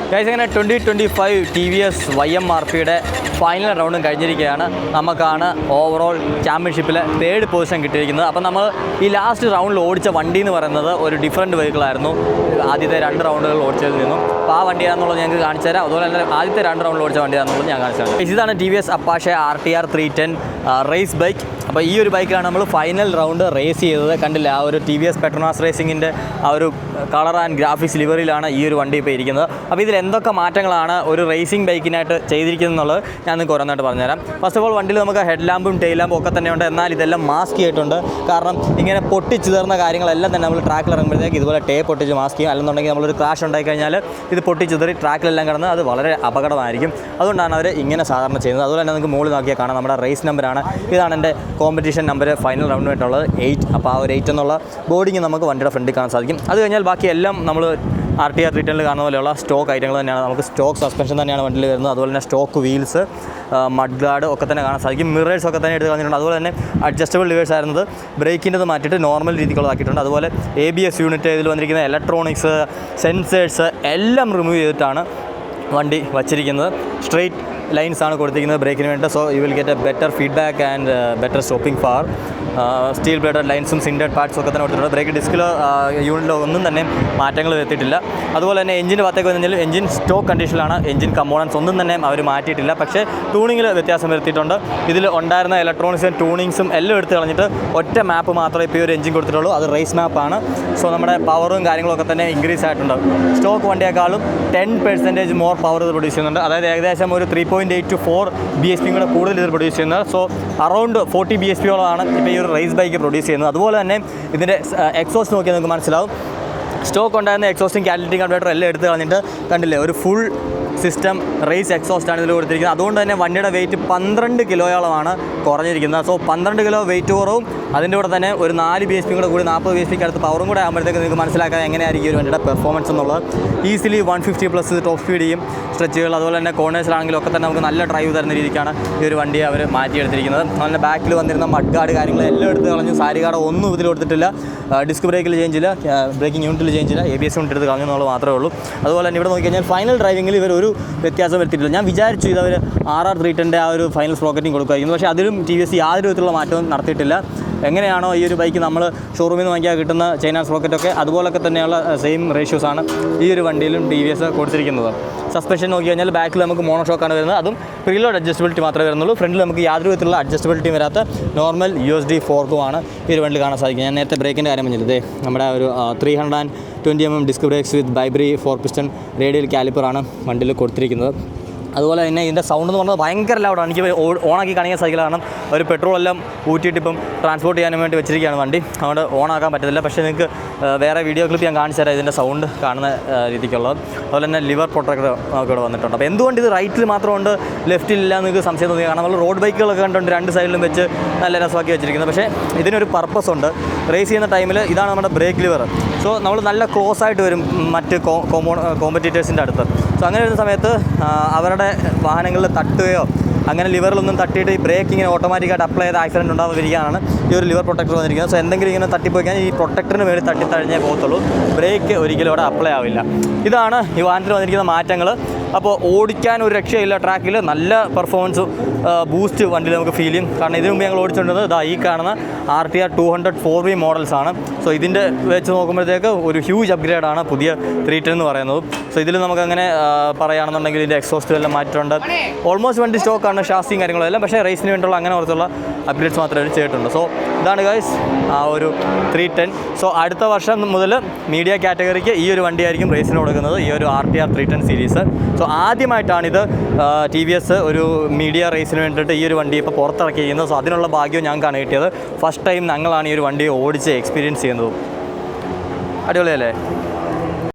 Guys അങ്ങനെ 2025 TVS YMRPയുടെ final റൗണ്ടും കഴിഞ്ഞിരിക്കുകയാണ്. നമുക്കാണ് ഓവറോൾ ചാമ്പ്യൻഷിപ്പിൽ 3rd പൊസിഷൻ കിട്ടിയിരിക്കുന്നത്. അപ്പോൾ നമ്മൾ ഈ ലാസ്റ്റ് റൗണ്ടിൽ ഓടിച്ച വണ്ടി എന്ന് പറയുന്നത് ഒരു ഡിഫറൻറ്റ് വെഹിക്കിളായിരുന്നു ആദ്യത്തെ 2 റൗണ്ടുകൾ ഓടിച്ചതിൽ നിന്നും. അപ്പോൾ ആ വണ്ടിയാണെന്നുള്ളത് ഞങ്ങൾക്ക് കാണിച്ചു തരാം. അതുപോലെ തന്നെ ആദ്യത്തെ 2 റൗണ്ടിൽ ഓടിച്ച വണ്ടിയാണെന്നുള്ളത് ഞാൻ കാണിച്ചു തരാം. ഇതാണ് TVS Apache RTR 310 race bike. അപ്പോൾ ഈ ഒരു ബൈക്കാണ് നമ്മൾ ഫൈനൽ റൗണ്ട് റേസ് ചെയ്തത്. കണ്ടില്ല, ആ ഒരു TVS പെട്രോണാസ് റേസിങ്ങിൻ്റെ ആ ഒരു കളർ ആൻഡ് ഗ്രാഫിക്സ് ലിവറിലാണ് ഈ ഒരു വണ്ടി ഇപ്പോൾ ഇരിക്കുന്നത്. അപ്പോൾ ഇതിൽ എന്തൊക്കെ മാറ്റങ്ങളാണ് ഒരു റേസിംഗ് ബൈക്കിനായിട്ട് ചെയ്തിരിക്കുന്നത് എന്നുള്ളത് ഞാൻ നിങ്ങൾക്ക് ഓരോന്നായിട്ട് പറഞ്ഞുതരാം. ഫസ്റ്റ് ഓഫ് ഓൾ വണ്ടിയിൽ നമുക്ക് ഹെഡ് ലാമ്പും ടെയിൽ ലാമ്പും ഒക്കെ തന്നെയുണ്ട്. എന്നാൽ ഇതെല്ലാം മാസ്ക് ചെയ്തിട്ടുണ്ട്. കാരണം ഇങ്ങനെ പൊട്ടിച്ചു തീർന്ന കാര്യങ്ങളെല്ലാം തന്നെ നമ്മൾ ട്രാക്കിൽ ഇറങ്ങുമ്പോഴത്തേക്ക് ഇതുപോലെ ടേപ്പ് പൊട്ടിച്ച് മാസ്ക് ചെയ്യും. അല്ലെന്നുണ്ടെങ്കിൽ നമ്മളൊരു ക്രാഷ് ഉണ്ടായി കഴിഞ്ഞാൽ ഇത് പൊട്ടിച്ചു തീറി ട്രാക്കിലെല്ലാം കിടന്ന് അത് വളരെ അപകടമായിരിക്കും. അതുകൊണ്ടാണ് അവർ ഇങ്ങനെ സാധാരണ ചെയ്യുന്നത്. അതുപോലെ തന്നെ നമുക്ക് മുകളിൽ നോക്കിയാൽ കാണാം നമ്മുടെ റേസ് നമ്പറാണ്. ഇതാണ് എൻ്റെ കോമ്പറ്റീഷൻ നമ്പർ ഫൈനൽ റൗണ്ടിനായിട്ടുള്ളത് 8. അപ്പോൾ ആ ഒരു 8 എന്നുള്ള ബോർഡിങ് നമുക്ക് വണ്ടിയുടെ ഫ്രണ്ടിൽ കാണാൻ സാധിക്കും. അത് കഴിഞ്ഞാൽ ബാക്കി എല്ലാം നമ്മൾ RTR 310 കാണുന്ന പോലെയുള്ള സ്റ്റോക്ക് ഐറ്റങ്ങൾ തന്നെയാണ്. നമുക്ക് സ്റ്റോക്ക് സസ്പെൻഷൻ തന്നെയാണ് വണ്ടിയിൽ വരുന്നത്. അതുപോലെ തന്നെ സ്റ്റോക്ക് വീൽസ്, മഡ് ഗാർഡ് ഒക്കെ തന്നെ കാണാൻ സാധിക്കും. മിറേഴ്സ് ഒക്കെ തന്നെ എടുത്ത് കളഞ്ഞിട്ടുണ്ട്. അതുപോലെ തന്നെ അഡ്ജസ്റ്റബിൾ ലിവേഴ്സ് ആയിരുന്നത് ബ്രേക്കിൻ്റെത് മാറ്റിയിട്ട് നോർമൽ രീതിക്കുള്ളതാക്കിയിട്ടുണ്ട്. അതുപോലെ ABS യൂണിറ്റ്, ഇതിൽ വന്നിരിക്കുന്ന ഇലക്ട്രോണിക്സ്, സെൻസേഴ്സ് എല്ലാം റിമൂവ് ചെയ്തിട്ടാണ് വണ്ടി വച്ചിരിക്കുന്നത്. സ്ട്രെയിറ്റ് ലൈൻസ് ആണ് കൊടുത്തിരിക്കുന്നത് ബ്രേക്കിന് വേണ്ടി. So you will get a better feedback and better stopping power. Steel bladed ലൈൻസും സിൻഡഡ് പാർട്സും ഒക്കെ തന്നെ കൊടുത്തിട്ടുണ്ട്. ബ്രേക്ക് ഡിസ്കിലോ യൂണിറ്റിലോ ഒന്നും തന്നെ മാറ്റങ്ങൾ വരുത്തിയിട്ടില്ല. അതുപോലെ തന്നെ എഞ്ചിൻ്റെ ഭാഗത്തേക്ക് വന്നു എഞ്ചിൻ സ്റ്റോക്ക് കണ്ടീഷനിലാണ്. എഞ്ചിൻ കമ്പോണൻസ് ഒന്നും തന്നെ അവർ മാറ്റിയിട്ടില്ല. പക്ഷേ ട്യൂണിങ്ങിൽ വ്യത്യാസം വരുത്തിയിട്ടുണ്ട്. ഇതിൽ ഉണ്ടായിരുന്ന ഇലക്ട്രോണിക്സും ട്യൂണിങ്സും എല്ലാം എടുത്ത് കളഞ്ഞിട്ട് ഒറ്റ മാപ്പ് മാത്രമേ ഇപ്പോൾ ഈ ഒരു എഞ്ചിൻ കൊടുത്തിട്ടുള്ളൂ. അത് റേസ് മാപ്പാണ്. സോ നമ്മുടെ പവറും കാര്യങ്ങളൊക്കെ തന്നെ ഇൻക്രീസ് ആയിട്ടുണ്ട്. സ്റ്റോക്ക് വണ്ടിയേക്കാളും 10% മോർ പവർ ഇത് പ്രൊഡ്യൂസ് ചെയ്യുന്നുണ്ട്. അതായത് ഏകദേശം ഒരു 3.8 to 4 BHP കൂടെ കൂടുതൽ ഇത് പ്രൊഡ്യൂസ് ചെയ്യുന്നത്. സോ അറൗണ്ട് 40 BHPയോളമാണ് ഇപ്പോൾ ഈ ഒരു റേസ് ബൈക്ക് പ്രൊഡ്യൂസ് ചെയ്യുന്നത്. അതുപോലെ തന്നെ ഇതിൻ്റെ എക്സോസ്റ്റ് നോക്കിയാൽ നിങ്ങൾക്ക് മനസ്സിലാവും. സ്റ്റോക്ക് ഉണ്ടായിരുന്ന എക്സോസ്റ്റും കാറ്റലിറ്റിക് കൺവേർട്ടറും എല്ലാം എടുത്ത് കളഞ്ഞിട്ട് കണ്ടില്ലേ, ഒരു ഫുൾ സിസ്റ്റം റേസ് എക്സോസ്റ്റാണ് ഇതിൽ കൊടുത്തിരിക്കുന്നത്. അതുകൊണ്ട് തന്നെ വണ്ടിയുടെ വെയിറ്റ് 12 കിലോയോളമാണ് കുറഞ്ഞിരിക്കുന്നത്. സോ 12 കിലോ വെയിറ്റ് കുറവും അതിൻ്റെ കൂടെ തന്നെ ഒരു 4 BHP കൂടെ കൂടി 40 BHP അടുത്ത് പവറും കൂടെ ആകുമ്പോഴത്തേക്ക് നിങ്ങൾക്ക് മനസ്സിലാക്കാൻ എങ്ങനെയായിരിക്കും ഒരു വണ്ടിയുടെ പെർഫോമൻസ് എന്നുള്ളത്. ഈസിലി 150+ ടോപ്പ് സ്പീഡ് ചെയ്യും. സ്ട്രെച്ചുകൾ അതുപോലെ തന്നെ കോർണേഴ്സിലാണെങ്കിലും ഒക്കെ തന്നെ നമുക്ക് നല്ല ഡ്രൈവ് തരുന്ന രീതിക്കാണ് ഈ ഒരു വണ്ടിയെ അവർ മാറ്റിയെടുത്തിരിക്കുന്നത്. അതുപോലെ ബാക്കിൽ വന്നിരുന്ന മഡ് ഗാർഡ് കാര്യങ്ങളെല്ലാം എടുത്ത് കളഞ്ഞു. സാരി ഗാർഡ് ഒന്നും ഇതിൽ കൊടുത്തിട്ടില്ല. ഡിസ്ക് ബ്രേക്കിൽ ചേഞ്ചില്ല, ബ്രേക്കിംഗ് യൂണിറ്റിൽ ചേഞ്ചില്ല, ABS യൂണിറ്റ് എടുത്ത് കളഞ്ഞു എന്നുള്ളത് മാത്രമേ ഉള്ളൂ. അതുപോലെ തന്നെ ഇവിടെ നോക്കിക്കഴിഞ്ഞാൽ ഫൈനൽ ഡ്രൈവിങ്ങിൽ ഇവർ ഒരു വ്യത്യാസം വരുത്തിയിട്ടില്ല. ഞാൻ വിചാരിച്ചു ഇത് അവർ RR 310 ആ ഒരു ഫൈനൽ സ്പ്രോക്കറ്റിംഗ് കൊടുക്കുമായിരുന്നു. പക്ഷേ അതിലും TVS യാതൊരു വിധത്തിലുള്ള മാറ്റവും നടത്തിയിട്ടില്ല. എങ്ങനെയാണോ ഈ ഒരു ബൈക്ക് നമ്മൾ ഷോറൂമിൽ നിന്ന് വാങ്ങിയാൽ കിട്ടുന്ന ചൈന സ്പ്രോക്കറ്റൊക്കെ അതുപോലൊക്കെ തന്നെയുള്ള സെയിം റേഷ്യോസാണ് ഈ ഒരു വണ്ടിയിലും TVS കൊടുത്തിരിക്കുന്നത്. സസ്പെൻഷൻ നോക്കി കഴിഞ്ഞാൽ ബാക്കിൽ നമുക്ക് മോണോഷോക്കാണ് വരുന്നത്. അതും പ്രീലോഡ് അഡ്ജസ്റ്റബിലിറ്റി മാത്രമേ വരുന്നുള്ളൂ. ഫ്രണ്ടിൽ നമുക്ക് യാതൊരു വിധത്തിലുള്ള അഡ്ജസ്റ്റബിലിറ്റിയും വരാത്ത നോർമൽ USD ഫോർക്കുമാണ് ഈ ഒരു വണ്ടിയിൽ കാണാൻ സാധിക്കും. ഞാൻ നേരത്തെ ബ്രേക്കിൻ്റെ കാര്യം പറഞ്ഞില്ലേ, നമ്മുടെ ഒരു 320mm ഡിസ്ക് ബ്രേക്സ് വിത്ത് ബൈബ്രി 4 piston റേഡിയൽ കാലിപ്പറാണ് വണ്ടിയിൽ കൊടുത്തിരിക്കുന്നത്. അതുപോലെ തന്നെ ഇതിൻ്റെ സൗണ്ട് എന്ന് പറഞ്ഞാൽ ഭയങ്കര ലൗഡാണ്. എനിക്ക് ഓണാക്കി കാണിക്കാൻ സാധിക്കില്ല. കാരണം ഒരു പെട്രോളെല്ലാം ഊറ്റിയിട്ട് ഇപ്പം ട്രാൻസ്പോർട്ട് ചെയ്യാൻ വേണ്ടി വെച്ചിരിക്കുകയാണ് വണ്ടി. അതുകൊണ്ട് ഓണാക്കാൻ പറ്റത്തില്ല. പക്ഷേ നിങ്ങൾക്ക് വേറെ വീഡിയോ ക്ലിപ്പ് ഞാൻ കാണിച്ചു തരാം ഇതിൻ്റെ സൗണ്ട് കാണുന്ന രീതിക്കുള്ളത്. അതുപോലെ തന്നെ ലിവർ പ്രൊട്ടക്ടർ നമുക്ക് ഇവിടെ വന്നിട്ടുണ്ട്. അപ്പോൾ എന്തുകൊണ്ട് ഇത് റൈറ്റിൽ മാത്രമുണ്ട് ലെഫ്റ്റിലില്ല എന്ന് നിങ്ങൾക്ക് സംശയം തോന്നി. കാരണം നമ്മൾ റോഡ് ബൈക്കുകളൊക്കെ കണ്ടുകൊണ്ട് 2 സൈഡിലും വെച്ച് നല്ല രസമാക്കി വെച്ചിരിക്കുന്നത്. പക്ഷേ ഇതിനൊരു പർപ്പസ് ഉണ്ട്. റേസ് ചെയ്യുന്ന ടൈമിൽ ഇതാണ് നമ്മുടെ ബ്രേക്ക് ലിവർ. സോ നമ്മൾ നല്ല ക്ലോസ് ആയിട്ട് വരും മറ്റ് കോമ്പറ്റീറ്റേഴ്സിൻ്റെ അടുത്ത്. സോ അങ്ങനെ വരുന്ന സമയത്ത് അവരുടെ വാഹനങ്ങളിൽ തട്ടുകയോ അങ്ങനെ ലിവറിലൊന്നും തട്ടിയിട്ട് ഈ ബ്രേക്ക് ഇങ്ങനെ ഓട്ടോമാറ്റിക്കായിട്ട് അപ്ലൈ ചെയ്ത് ആക്സിഡൻറ്റ് ഉണ്ടാകാതിരിക്കാനാണ് ഈ ഒരു ലിവർ പ്രൊട്ടക്ടർ വന്നിരിക്കുന്നത്. സോ എന്തെങ്കിലും ഇങ്ങനെ തട്ടിപ്പോയി കഴിഞ്ഞാൽ ഈ പ്രൊട്ടക്ടറിന് വേണ്ടി തട്ടിത്തഴിഞ്ഞേ പോകത്തുള്ളൂ. ബ്രേക്ക് ഒരിക്കലും അവിടെ അപ്ലൈ ആവില്ല. ഇതാണ് ഈ വാഹനത്തിൽ വന്നിരിക്കുന്ന മാറ്റങ്ങൾ. അപ്പോൾ ഓടിക്കാൻ ഒരു രക്ഷയില്ല. ട്രാക്കിൽ നല്ല പെർഫോമൻസും ബൂസ്റ്റ് വണ്ടിയിൽ നമുക്ക് ഫീൽ ചെയ്യും. കാരണം ഇതിനു മുമ്പ് ഞങ്ങൾ ഓടിച്ചുകൊണ്ടിരുന്നത് ഈ കാണുന്ന RTR 200 4V മോഡൽസാണ്. സോ ഇതിൻ്റെ വെച്ച് നോക്കുമ്പോഴത്തേക്ക് ഒരു ഹ്യൂജ് അപ്ഗ്രേഡാണ് പുതിയ 310 എന്ന് പറയുന്നത്. സോ ഇതിൽ നമുക്കങ്ങനെ പറയുകയാണെന്നുണ്ടെങ്കിൽ ഇതിൻ്റെ എക്സോസ്റ്റ് എല്ലാം മാറ്റിയിട്ടുണ്ട്. ഓൾമോസ്റ്റ് വണ്ടി സ്റ്റോക്കാണ്, ഷാസിയും കാര്യങ്ങളും എല്ലാം. പക്ഷേ റേസിന് വേണ്ടിയുള്ള അങ്ങനെ കുറച്ചുള്ള അപ്ഗ്രേഡ്സ് മാത്രമേ ചെയ്തിട്ടുണ്ട്. സോ ഇതാണ് ഗൈസ് ആ ഒരു 310. സോ അടുത്ത വർഷം മുതൽ മീഡിയ കാറ്റഗറിക്ക് ഈ ഒരു വണ്ടിയായിരിക്കും റേസിന് കൊടുക്കുന്നത്, ഈ ഒരു RTR 310 സീരീസ്. സോ ആദ്യമായിട്ടാണിത് TVS ഒരു മീഡിയ റേസിന് വേണ്ടിയിട്ട് ഈ ഒരു വണ്ടി ഇപ്പോൾ പുറത്തിറക്കിയിരിക്കുന്നത്. സോ അതിനുള്ള ഭാഗ്യവും ഞങ്ങൾക്കാണ് കിട്ടിയത്. ഫസ്റ്റ് ടൈം ഞങ്ങളാണ് ഈ ഒരു വണ്ടി ഓടിച്ച് എക്സ്പീരിയൻസ് ചെയ്യുന്നത്. അടിപൊളിയല്ലേ?